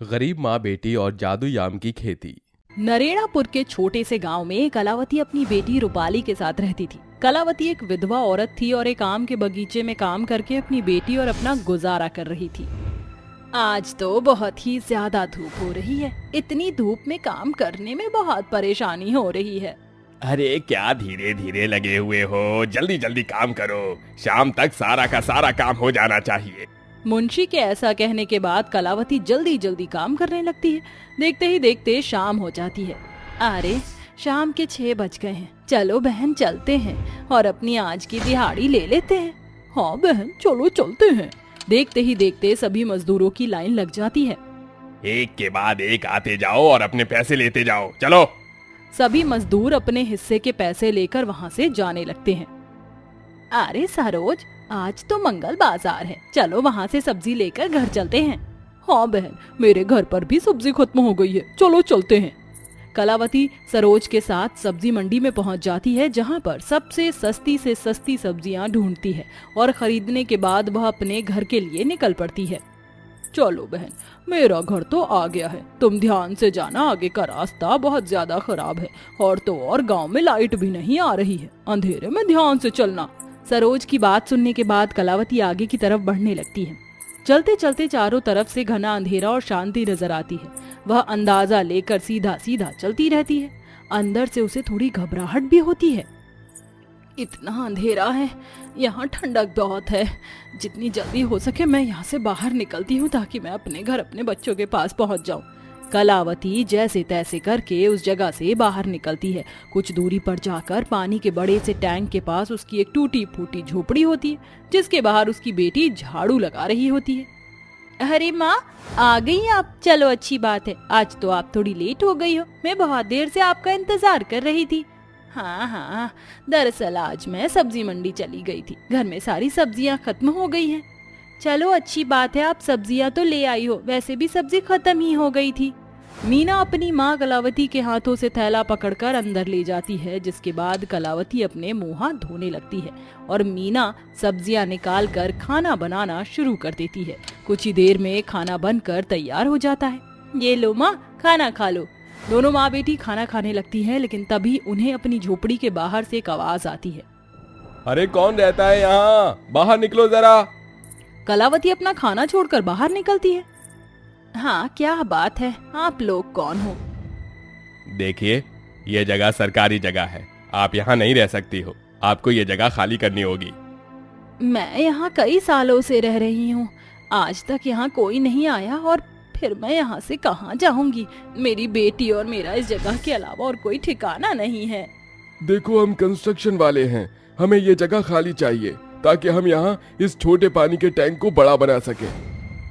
गरीब माँ बेटी और जादुई आम की खेती। नरेणापुर के छोटे से गांव में कलावती अपनी बेटी रूपाली के साथ रहती थी। कलावती एक विधवा औरत थी और एक आम के बगीचे में काम करके अपनी बेटी और अपना गुजारा कर रही थी। आज तो बहुत ही ज्यादा धूप हो रही है। इतनी धूप में काम करने में बहुत परेशानी हो रही है। अरे क्या धीरे धीरे लगे हुए हो, जल्दी जल्दी काम करो, शाम तक सारा का सारा काम हो जाना चाहिए। मुंशी के ऐसा कहने के बाद कलावती जल्दी जल्दी काम करने लगती है। देखते ही देखते शाम हो जाती है। अरे शाम के 6 बज गए हैं। चलो बहन चलते हैं और अपनी आज की दिहाड़ी ले लेते हैं। हाँ बहन चलो चलते हैं। देखते ही देखते सभी मजदूरों की लाइन लग जाती है। एक के बाद एक आते जाओ और अपने पैसे लेते जाओ, चलो। सभी मजदूर अपने हिस्से के पैसे लेकर वहाँ से जाने लगते हैं। अरे सरोज, आज तो मंगल बाजार है, चलो वहाँ से सब्जी लेकर घर चलते हैं। हाँ बहन, मेरे घर पर भी सब्जी खत्म हो गई है, चलो चलते हैं। कलावती सरोज के साथ सब्जी मंडी में पहुँच जाती है, जहाँ पर सबसे सस्ती से सस्ती सब्जियाँ ढूंढती है और खरीदने के बाद वह अपने घर के लिए निकल पड़ती है। चलो बहन, मेरा घर तो आ गया है, तुम ध्यान से जाना, आगे का रास्ता बहुत ज्यादा खराब है और तो और गांव में लाइट भी नहीं आ रही है, अंधेरे में ध्यान से चलना। सरोज की बात सुनने के बाद कलावती आगे की तरफ बढ़ने लगती है। चलते चलते चारों तरफ से घना अंधेरा और शांति नजर आती है। वह अंदाजा लेकर सीधा सीधा चलती रहती है। अंदर से उसे थोड़ी घबराहट भी होती है। इतना अंधेरा है, यहाँ ठंडक बहुत है। जितनी जल्दी हो सके मैं यहाँ से बाहर निकलती हूँ ताकि मैं अपने घर अपने बच्चों के पास पहुँच जाऊँ। कलावती जैसे तैसे करके उस जगह से बाहर निकलती है। कुछ दूरी पर जाकर पानी के बड़े से टैंक के पास उसकी एक टूटी फूटी झोपड़ी होती है, जिसके बाहर उसकी बेटी झाड़ू लगा रही होती है। अरे माँ, आ गई आप? चलो अच्छी बात है, आज तो आप थोड़ी लेट हो गई हो, मैं बहुत देर से आपका इंतजार कर रही थी। हाँ हाँ, दरअसल आज मैं सब्जी मंडी चली गई थी, घर में सारी सब्जियाँ खत्म हो गई हैं। चलो अच्छी बात है, आप सब्जियाँ तो ले आई हो, वैसे भी सब्जी खत्म ही हो गई थी। मीना अपनी माँ कलावती के हाथों से थैला पकड़कर अंदर ले जाती है, जिसके बाद कलावती अपने मुंह हाथ धोने लगती है और मीना सब्जियाँ निकाल कर खाना बनाना शुरू कर देती है। कुछ ही देर में खाना बनकर तैयार हो जाता है। ये लो माँ, खाना खा लो। दोनों माँ बेटी खाना खाने लगती है, लेकिन तभी उन्हें अपनी झोपड़ी के बाहर से एक आवाज आती है। अरे कौन रहता है यहाँ, बाहर निकलो जरा। कलावती अपना खाना छोड़कर बाहर निकलती है। हाँ क्या बात है, आप लोग कौन हो? देखिए, ये जगह सरकारी जगह है, आप यहाँ नहीं रह सकती हो, आपको ये जगह खाली करनी होगी। मैं यहाँ कई सालों से रह रही हूँ, आज तक यहाँ कोई नहीं आया और फिर मैं यहाँ से कहाँ जाऊंगी? मेरी बेटी और मेरा इस जगह के अलावा और कोई ठिकाना नहीं है। देखो, हम कंस्ट्रक्शन वाले हैं, हमें ये जगह खाली चाहिए ताकि हम यहाँ इस छोटे पानी के टैंक को बड़ा बना सके।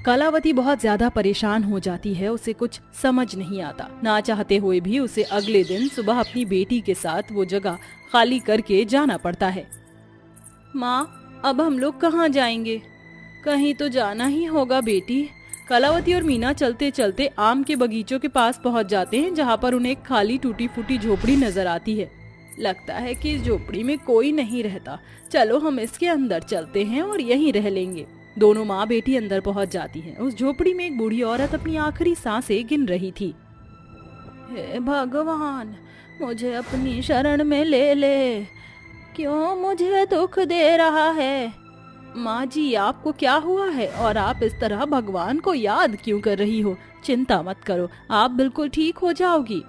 कलावती बहुत ज्यादा परेशान हो जाती है, उसे कुछ समझ नहीं आता। ना चाहते हुए भी उसे अगले दिन सुबह अपनी बेटी के साथ वो जगह खाली करके जाना पड़ता है। माँ, अब हम लोग कहाँ जाएंगे? कहीं तो जाना ही होगा बेटी। कलावती और मीना चलते चलते आम के बगीचों के पास पहुँच जाते हैं, जहाँ पर उन्हें एक खाली टूटी फूटी झोपड़ी नजर आती है। लगता है कि इस झोपड़ी में कोई नहीं रहता, चलो हम इसके अंदर चलते हैं और यहीं रह लेंगे। दोनों माँ बेटी अंदर पहुंच जाती हैं। उस झोपड़ी में एक बूढ़ी औरत अपनी आखिरी सांसें गिन रही थी। हे भगवान, मुझे अपनी शरण में ले ले, क्यों मुझे दुख दे रहा है? माँ जी, आपको क्या हुआ है और आप इस तरह भगवान को याद क्यों कर रही हो? चिंता मत करो, आप बिल्कुल ठीक हो जाओगी।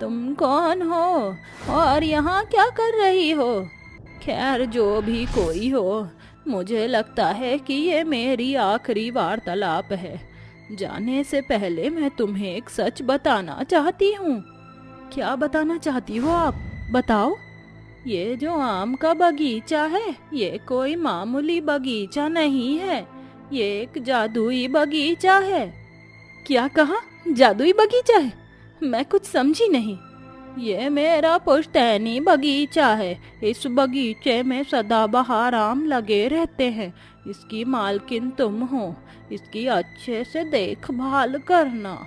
तुम कौन हो और यहाँ क्या कर रही हो? खैर, जो भी कोई हो, मुझे लगता है कि ये मेरी आखिरी वार्तालाप है। जाने से पहले मैं तुम्हें एक सच बताना चाहती हूँ। क्या बताना चाहती हो आप? बताओ। ये जो आम का बगीचा है, ये कोई मामूली बगीचा नहीं है, ये एक जादुई बगीचा है। क्या कहा? जादुई बगीचा है? मैं कुछ समझी नहीं। ये मेरा पुश्तैनी बगीचा है। इस बगीचे में सदाबहार आम लगे रहते हैं। इसकी मालकिन तुम हो, इसकी अच्छे से देखभाल करना।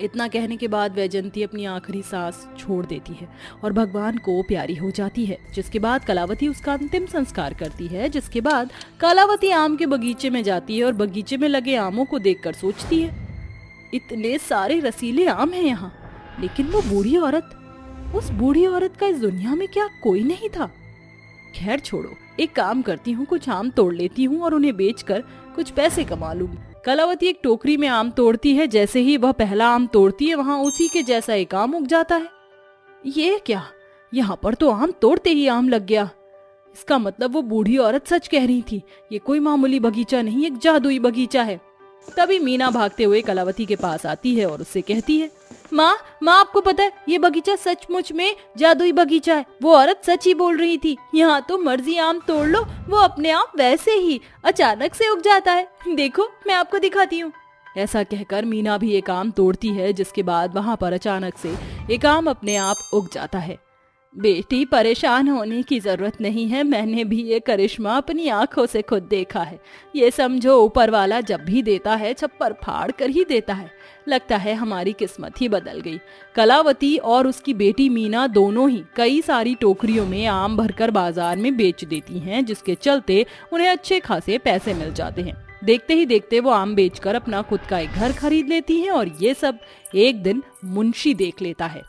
इतना कहने के बाद वैजंती अपनी आखिरी सांस छोड़ देती है और भगवान को प्यारी हो जाती है, जिसके बाद कलावती उसका अंतिम संस्कार करती है। जिसके बाद कलावती आम के बगीचे में जाती है और बगीचे में लगे आमों को देखकर सोचती है, इतने सारे रसीले आम हैं यहाँ, लेकिन वो बूढ़ी औरत, उस बूढ़ी औरत का इस दुनिया में क्या कोई नहीं था? खैर छोड़ो, एक काम करती हूँ, कुछ आम तोड़ लेती हूँ और उन्हें बेचकर कुछ पैसे कमा लूंगी। कलावती एक टोकरी में आम तोड़ती है। जैसे ही वह पहला आम तोड़ती है, वहाँ उसी के जैसा एक आम उग जाता है। ये क्या, यहाँ पर तो आम तोड़ते ही आम लग गया। इसका मतलब वो बूढ़ी औरत सच कह रही थी, ये कोई मामूली बगीचा नहीं, एक जादुई बगीचा है। तभी मीना भागते हुए कलावती के पास आती है और उससे कहती है, माँ आपको पता है ये बगीचा सचमुच में जादुई बगीचा है। वो औरत सच ही बोल रही थी, यहाँ तो मर्जी आम तोड़ लो, वो अपने आप वैसे ही अचानक से उग जाता है। देखो मैं आपको दिखाती हूँ। ऐसा कहकर मीना भी एक आम तोड़ती है, जिसके बाद वहाँ पर अचानक से एक आम अपने आप उग जाता है। बेटी, परेशान होने की जरूरत नहीं है, मैंने भी ये करिश्मा अपनी आंखों से खुद देखा है। ये समझो ऊपर वाला जब भी देता है छप्पर फाड़ कर ही देता है। लगता है हमारी किस्मत ही बदल गई। कलावती और उसकी बेटी मीना दोनों ही कई सारी टोकरियों में आम भरकर बाजार में बेच देती हैं, जिसके चलते उन्हें अच्छे खासे पैसे मिल जाते हैं। देखते ही देखते वो आम बेचकर अपना खुद का एक घर खरीद लेती हैं और ये सब एक दिन मुंशी देख लेता है।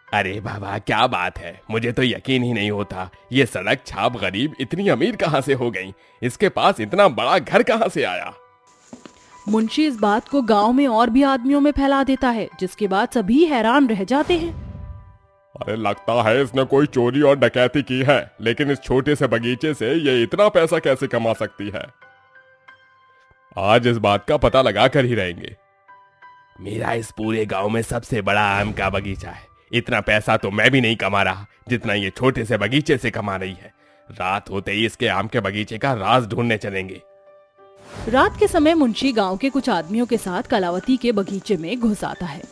अरे बाबा, क्या बात है, मुझे तो यकीन ही नहीं होता। ये सड़क छाप गरीब इतनी अमीर कहाँ से हो गई? इसके पास इतना बड़ा घर कहाँ से आया? मुंशी इस बात को गांव में और भी आदमियों में फैला देता है, जिसके बाद सभी हैरान रह जाते हैं। अरे लगता है इसने कोई चोरी और डकैती की है, लेकिन इस छोटे से बगीचे से ये इतना पैसा कैसे कमा सकती है? आज इस बात का पता लगा कर ही रहेंगे। मेरा इस पूरे गांव में सबसे बड़ा आम का बगीचा है। इतना पैसा तो मैं भी नहीं कमा रहा जितना ये छोटे से बगीचे से कमा रही है। रात होते ही इसके आम के बगीचे का राज ढूंढने चलेंगे। रात के समय मुंशी गांव के कुछ आदमियों के साथ कलावती के बगीचे में घुस आता है।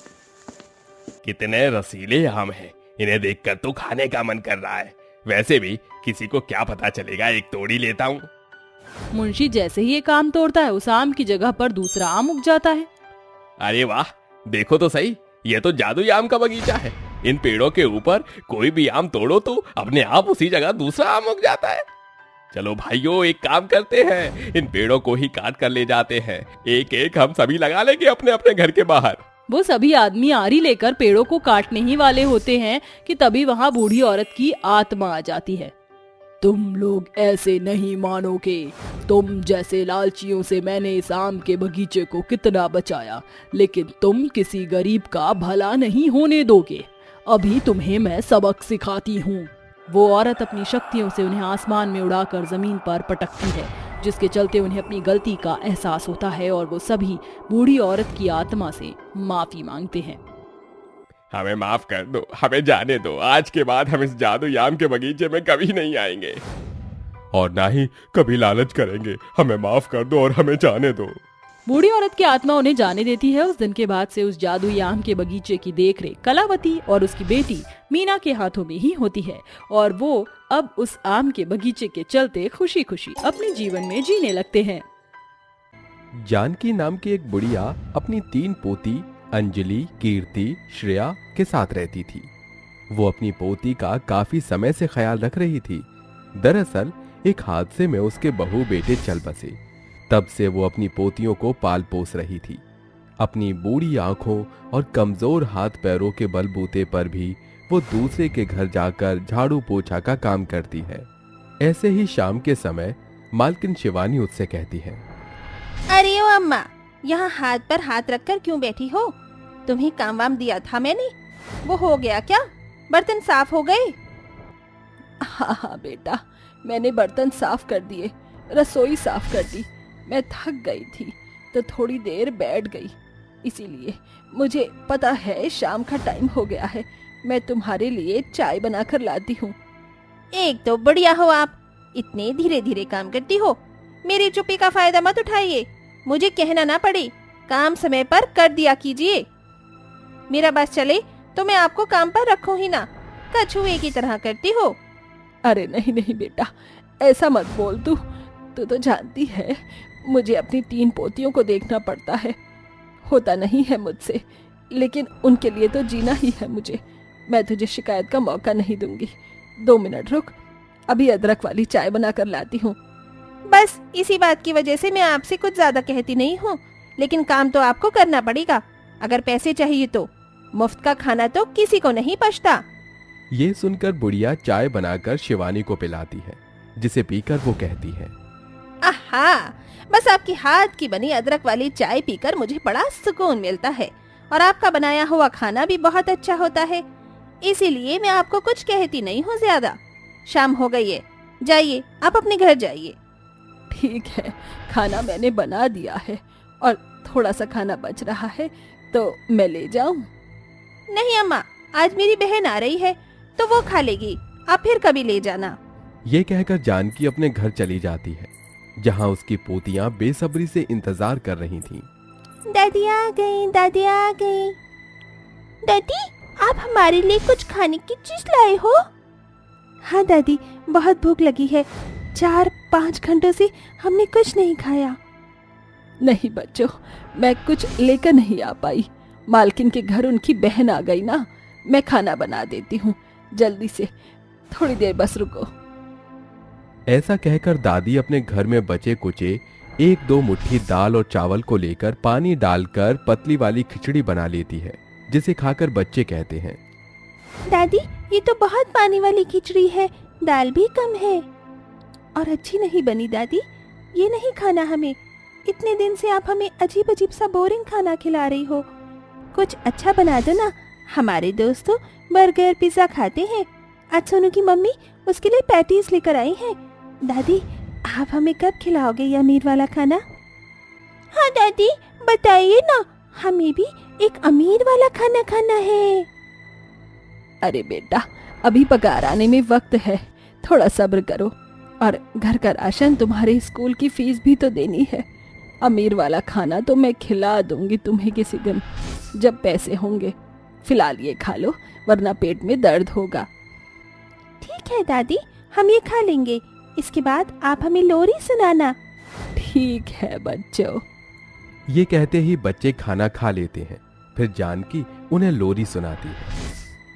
कितने रसीले आम हैं, इन्हें देखकर तो खाने का मन कर रहा है। वैसे भी किसी को क्या पता चलेगा, एक तोड़ ही लेता हूँ। मुंशी जैसे ही एक आम तोड़ता है, उस आम की जगह पर दूसरा आम उग जाता है। अरे वाह, देखो तो सही, ये तो जादुई आम का बगीचा है। इन पेड़ों के ऊपर कोई भी आम तोड़ो तो अपने आप उसी जगह दूसरा आम उग जाता है। चलो भाइयों, एक काम करते हैं, इन पेड़ों को ही काट कर ले जाते हैं। एक एक हम सभी लगा लेंगे अपने अपने घर के बाहर। वो सभी आदमी आरी लेकर पेड़ों को काटने ही वाले होते हैं कि तभी वहाँ बूढ़ी औरत की आत्मा आ जाती है। तुम लोग ऐसे नहीं मानोगे, तुम जैसे लालचियों से मैंने इस आम के बगीचे को कितना बचाया, लेकिन तुम किसी गरीब का भला नहीं होने दोगे। अभी तुम्हें मैं सबक सिखाती हूँ। वो औरत अपनी शक्तियों से उन्हें आसमान में उड़ाकर जमीन पर पटकती है, जिसके चलते उन्हें अपनी गलती का एहसास होता है और वो सभी बूढ़ी औरत की आत्मा से माफी मांगते हैं। हमें माफ कर दो, हमें जाने दो। आज के बाद हम इस जादुई आम के बगीचे में कभी नहीं आएंगे और ना ही कभी लालच करेंगे। हमें माफ कर दो और हमें जाने दो। बूढ़ी औरत की आत्मा उन्हें जाने देती है। उस दिन के बाद से उस जादुई आम के बगीचे की देखरेख कलावती और उसकी बेटी मीना के हाथों में ही होती है और वो अब उस आम के बगीचे के चलते खुशी खुशी अपने जीवन में जीने लगते हैं। जानकी नाम की एक बुढ़िया अपनी 3 पोती अंजलि, कीर्ति, श्रेया के साथ रहती थी। वो अपनी पोती का काफी समय से ख्याल रख रही थी। दरअसल एक हादसे में उसके बहू बेटे चल बसे। तब से वो अपनी पोतियों को पाल पोस रही थी। अपनी बूढ़ी आंखों और कमजोर हाथ पैरों के बलबूते पर भी वो दूसरे के घर जाकर झाड़ू पोछा का काम करती है। ऐसे ही शाम के समय मालकिन शिवानी उससे कहती है, अरे ओ अम्मा, यहाँ हाथ पर हाथ रखकर क्यों बैठी हो? तुम्हें काम वाम दिया था मैंने, वो हो गया क्या? बर्तन साफ हो गए? हाँ बेटा, मैंने बर्तन साफ कर दिए, रसोई साफ कर दी। मैं थक गई थी तो थोड़ी देर बैठ गई, इसीलिए मुझे पता है शाम का टाइम हो गया है। मैं तुम्हारे लिए चाय बनाकर लाती हूँ। एक तो बढ़िया हो आप, इतने धीरे धीरे काम करती हो। मेरी चुप्पी का फायदा मत उठाइए, मुझे कहना ना पड़े, काम समय पर कर दिया कीजिए। मेरा बस चले तो मैं आपको काम पर रखूं ही ना, कछुए की तरह करती हो। अरे नहीं नहीं बेटा, ऐसा मत बोल। तू तो जानती है मुझे अपनी 3 पोतियों को देखना पड़ता है। होता नहीं है मुझसे, लेकिन उनके लिए तो जीना ही है मुझे। मैं तुझे शिकायत का मौका नहीं दूंगी। 2 मिनट रुक, अभी अदरक वाली चाय बनाकर लाती हूँ। बस इसी बात की वजह से मैं आपसे कुछ ज्यादा कहती नहीं हूँ, लेकिन काम तो आपको करना पड़ेगा। अगर पैसे चाहिए तो मुफ्त का खाना तो किसी को नहीं पचता। ये सुनकर बुढ़िया चाय बनाकर शिवानी को पिलाती है, जिसे पीकर वो कहती है, आहा, बस आपकी हाथ की बनी अदरक वाली चाय पीकर मुझे बड़ा सुकून मिलता है और आपका बनाया हुआ खाना भी बहुत अच्छा होता है। इसीलिए मैं आपको कुछ कहती नहीं हूँ ज्यादा। शाम हो गई है, जाइए आप अपने घर जाइए। ठीक है, खाना मैंने बना दिया है और थोड़ा सा खाना बच रहा है तो मैं ले जाऊं? नहीं अम्मा, आज मेरी बहन आ रही है तो वो खा लेगी, आप फिर कभी ले जाना। ये कहकर जानकी अपने घर चली जाती है, जहाँ उसकी पोतियां बेसब्री से इंतजार कर रही थीं। दादी आ गई, दादी आ गई। दादी, आप हमारे लिए कुछ खाने की चीज लाए हो? हाँ दादी, बहुत भूख लगी है। 4-5 घंटों से हमने कुछ नहीं खाया। नहीं बच्चों, मैं कुछ लेकर नहीं आ पाई। मालकिन के घर उनकी बहन आ गई ना, मैं खाना बना देती हूँ जल्दी से, थोड़ी देर बस रुको। ऐसा कहकर दादी अपने घर में बचे कुचे 1-2 मुट्ठी दाल और चावल को लेकर पानी डालकर पतली वाली खिचड़ी बना लेती है, जिसे खाकर बच्चे कहते हैं, दादी ये तो बहुत पानी वाली खिचड़ी है, दाल भी कम है और अच्छी नहीं बनी। दादी ये नहीं खाना हमें, इतने दिन से आप हमें अजीब अजीब सा बोरिंग खाना खिला रही हो। कुछ अच्छा बना दो ना, हमारे दोस्त तो बर्गर पिज्जा खाते हैं। आज सोनू की मम्मी उसके लिए पैटीज लेकर आई हैं। दादी आप हमें कब खिलाओगे ये अमीर वाला खाना? हाँ दादी बताइए ना, हमें भी एक अमीर वाला खाना खाना है। अरे बेटा, अभी पगार आने में वक्त है, थोड़ा सब्र करो। और घर का राशन, तुम्हारे स्कूल की फीस भी तो देनी है। अमीर वाला खाना तो मैं खिला दूंगी तुम्हें किसी दिन, जब पैसे होंगे। फिलहाल ये खा लो, वरना पेट में दर्द होगा। ठीक है दादी, हम ये खा लेंगे, इसके बाद आप हमें लोरी सुनाना। ठीक है बच्चों। ये कहते ही बच्चे खाना खा लेते हैं। फिर जानकी उन्हें लोरी सुनाती है।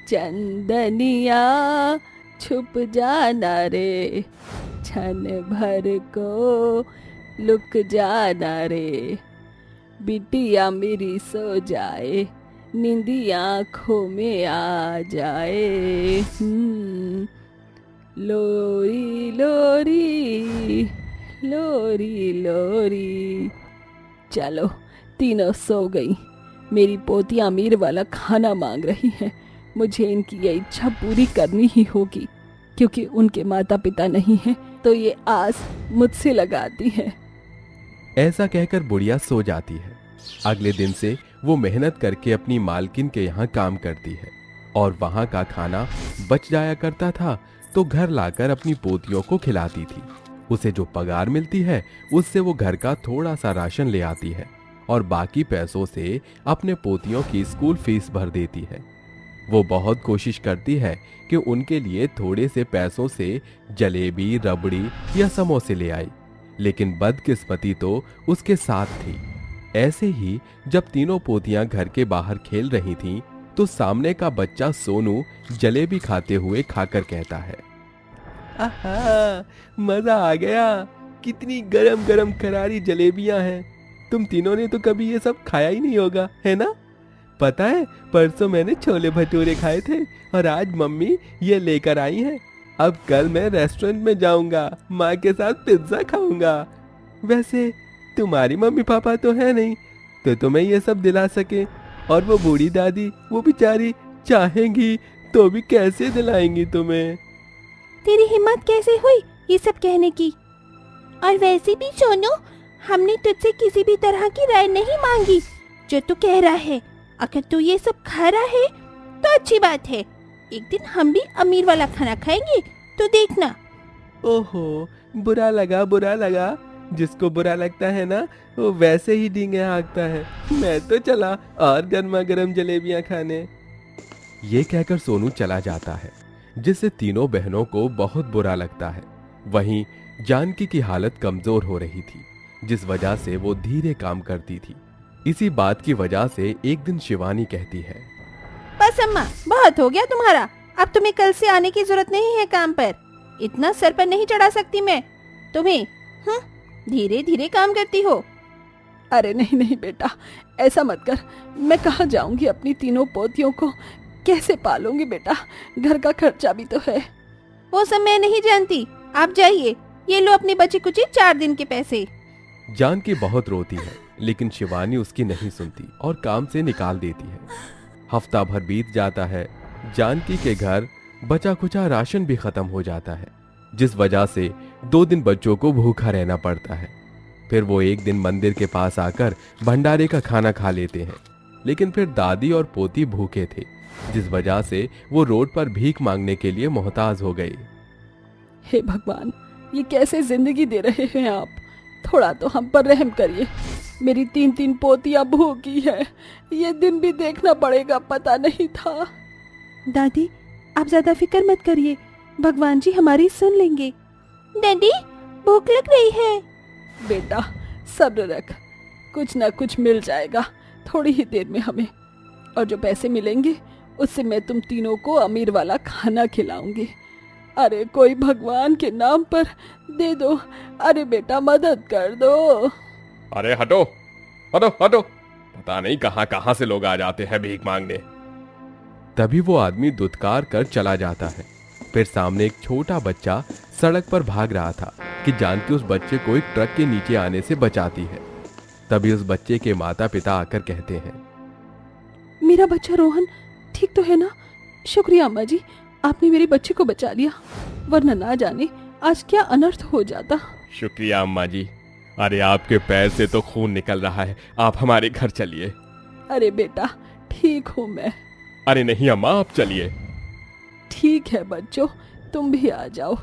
चंदनिया छुप जाना रे, क्षण भर को लुक जाना रे, बिटिया मेरी सो जाए, नींदी आँखों में आ जाए। लोरी लोरी लोरी लोरी। चलो, तीनों सो गई। मेरी पोती अमीर वाला खाना मांग रही है, मुझे इनकी ये इच्छा पूरी करनी ही होगी, क्योंकि उनके माता पिता नहीं हैं, तो ये आस मुझसे लगाती है। ऐसा कहकर बुढ़िया सो जाती है। अगले दिन से वो मेहनत करके अपनी मालकिन के यहाँ काम करती है और वहाँ का खाना बच जाया करता था तो घर लाकर अपनी पोतियों को खिलाती थी। उसे जो पगार मिलती है उससे वो घर का थोड़ा सा राशन ले आती है और बाकी पैसों से अपने पोतियों की स्कूल फीस भर देती है। वो बहुत कोशिश करती है कि उनके लिए थोड़े से पैसों से जलेबी, रबड़ी या समोसे ले आई, लेकिन बदकिस्मती तो उसके साथ थी। ऐसे ही जब तीनों पोतियां घर के बाहर खेल रही थीं, तो सामने का बच्चा सोनू जलेबी खाते हुए खाकर कहता है, आहा, मजा आ गया, कितनी गरम गरम करारी जलेबियां हैं। तुम तीनों ने तो कभी ये सब खाया ही नहीं होगा, है ना? पता है, परसों मैंने छोले भटूरे खाए थे और आज मम्मी ये लेकर आई हैं। अब कल मैं रेस्टोरेंट में जाऊंगा, माँ के साथ पिज्जा खाऊंगा। वैसे तुम्हारी मम्मी पापा तो है नहीं, तो तुम्हें ये सब दिला सके, और वो बूढ़ी दादी, वो बेचारी चाहेंगी तो भी कैसे दिलाएंगी तुम्हें? तेरी हिम्मत कैसे हुई ये सब कहने की? और वैसे भी सोनू, हमने तुझसे किसी भी तरह की राय नहीं मांगी। जो तू कह रहा है, अगर तू ये सब खा रहा है तो अच्छी बात है, एक दिन हम भी अमीर वाला खाना खाएंगे, तो देखना। ओहो, बुरा लगा। जिसको बुरा लगता है ना, वो वैसे ही डींगे हाँकता है। मैं तो चला और गर्मा गर्म जलेबियां खाने। ये कहकर सोनू चला जाता है, जिससे तीनों बहनों को बहुत बुरा लगता है। वहीं जानकी की हालत कमजोर हो रही थी, जिस वजह से वो धीरे काम करती थी। इसी बात की वजह से एक दिन शिवानी कहती है, बस अम्मा, बहुत हो गया तुम्हारा, अब तुम्हें कल से आने की जरूरत नहीं है काम पर। इतना सर पर नहीं चढ़ा सकती मैं तुम्हें। धीरे धीरे काम करती हो। अरे नहीं नहीं बेटा, ऐसा मत कर। मैं कहाँ जाऊंगी, अपनी तीनों पोतियों को कैसे पालूंगी बेटा? घर का खर्चा भी तो है। वो सब मैं नहीं जानती, आप जाइए। ये लो अपनी बची कुची 4 दिन के पैसे। जानकी बहुत रोती है, लेकिन शिवानी उसकी नहीं सुनती और काम से निकाल देती है। हफ्ता भर बीत जाता है। जानकी के घर बचा कुचा राशन भी खत्म हो जाता है, जिस वजह से 2 दिन बच्चों को भूखा रहना पड़ता है। फिर वो एक दिन मंदिर के पास आकर भंडारे का खाना खा लेते हैं, लेकिन फिर दादी और पोती भूखे थे, जिस वजह से वो रोड पर भीख मांगने के लिए मोहताज हो गए। हे भगवान, ये कैसे जिंदगी दे रहे हैं आप? थोड़ा तो हम पर रहम करिए। मेरी 3 पोतियां भूखी है, ये दिन भी देखना पड़ेगा, पता नहीं था। दादी, आप ज्यादा फिक्र मत करिए, भगवान जी हमारी सुन लेंगे। दादी, भूख लग रही है। बेटा सब्र रख, कुछ ना कुछ मिल जाएगा थोड़ी ही देर में हमें, और जो पैसे मिलेंगे उससे मैं तुम तीनों को अमीर वाला खाना खिलाऊंगी। अरे कोई भगवान के नाम पर दे दो, अरे बेटा मदद कर दो। अरे हटो हटो हटो, पता नहीं कहां कहां से लोग आ जाते हैं भीख मांगने। तभी वो आदमी दुत्कार कर चला जाता है। फिर सामने एक छोटा बच्चा सड़क पर भाग रहा था कि जानकी उस बच्चे को एक ट्रक के नीचे आने से बचाती है। तभी उस बच्चे के माता पिता आकर कहते हैं, मेरा बच्चा रोहन ठीक तो है ना? शुक्रिया अम्मा जी, आपने मेरे बच्चे को बचा लिया, वरना ना जाने आज क्या अनर्थ हो जाता। शुक्रिया अम्मा जी। अरे आपके पैर से तो खून निकल रहा है, आप हमारे घर चलिए। अरे बेटा ठीक हूँ मैं। अरे नहीं अम्मा, आप चलिए। ठीक है बच्चों, तुम भी आ जाओ।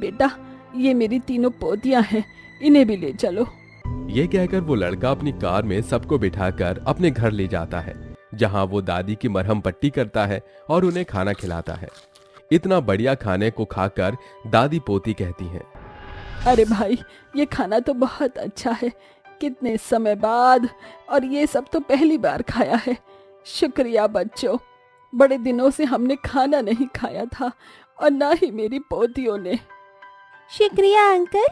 बेटा ये मेरी 3 पोतियां हैं, इन्हें भी ले चलो। ये कहकर वो लड़का अपनी कार में सबको बिठाकर अपने घर ले जाता है, जहां वो दादी की मरहम पट्टी करता है और उन्हें खाना खिलाता है। इतना बढ़िया खाने को खाकर दादी पोती कहती हैं, अरे भाई ये खाना तो बहुत अच्छा है, कितने समय बाद, और ये सब तो पहली बार खाया है। शुक्रिया बच्चों, बड़े दिनों से हमने खाना नहीं खाया था और ना ही मेरी पोतियों ने। शुक्रिया अंकल,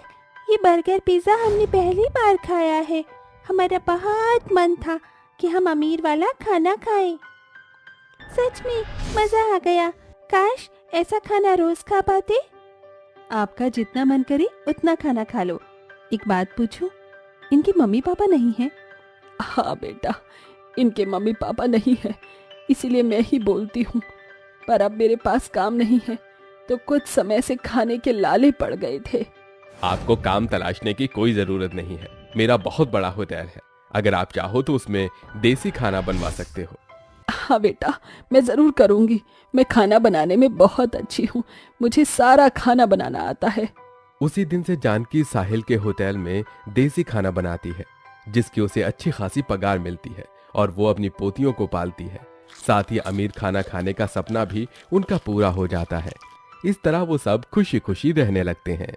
ये बर्गर पिज्जा हमने पहली बार खाया है। हमारा बहुत मन था कि हम अमीर वाला खाना खाएं। सच में मजा आ गया, काश ऐसा खाना रोज खा पाते। आपका जितना मन करे उतना खाना खा लो। एक बात पूछूं, इनके मम्मी पापा नहीं हैं? हाँ बेटा, इनके मम्मी पापा नहीं है, इसीलिए मैं ही बोलती हूँ। पर अब मेरे पास काम नहीं है, तो कुछ समय से खाने के लाले पड़ गए थे। आपको काम तलाशने की कोई जरूरत नहीं है, मेरा बहुत बड़ा होटल है, अगर आप चाहो तो उसमें देसी खाना बनवा सकते हो। हाँ बेटा, मैं जरूर करूँगी। मैं खाना बनाने में बहुत अच्छी हूँ, मुझे सारा खाना बनाना आता है। उसी दिन से जानकी साहिल के होटल में देसी खाना बनाती है, जिसकी उसे अच्छी खासी पगार मिलती है और वो अपनी पोतियों को पालती है। साथ ही अमीर खाना खाने का सपना भी उनका पूरा हो जाता है। इस तरह वो सब खुशी खुशी रहने लगते हैं।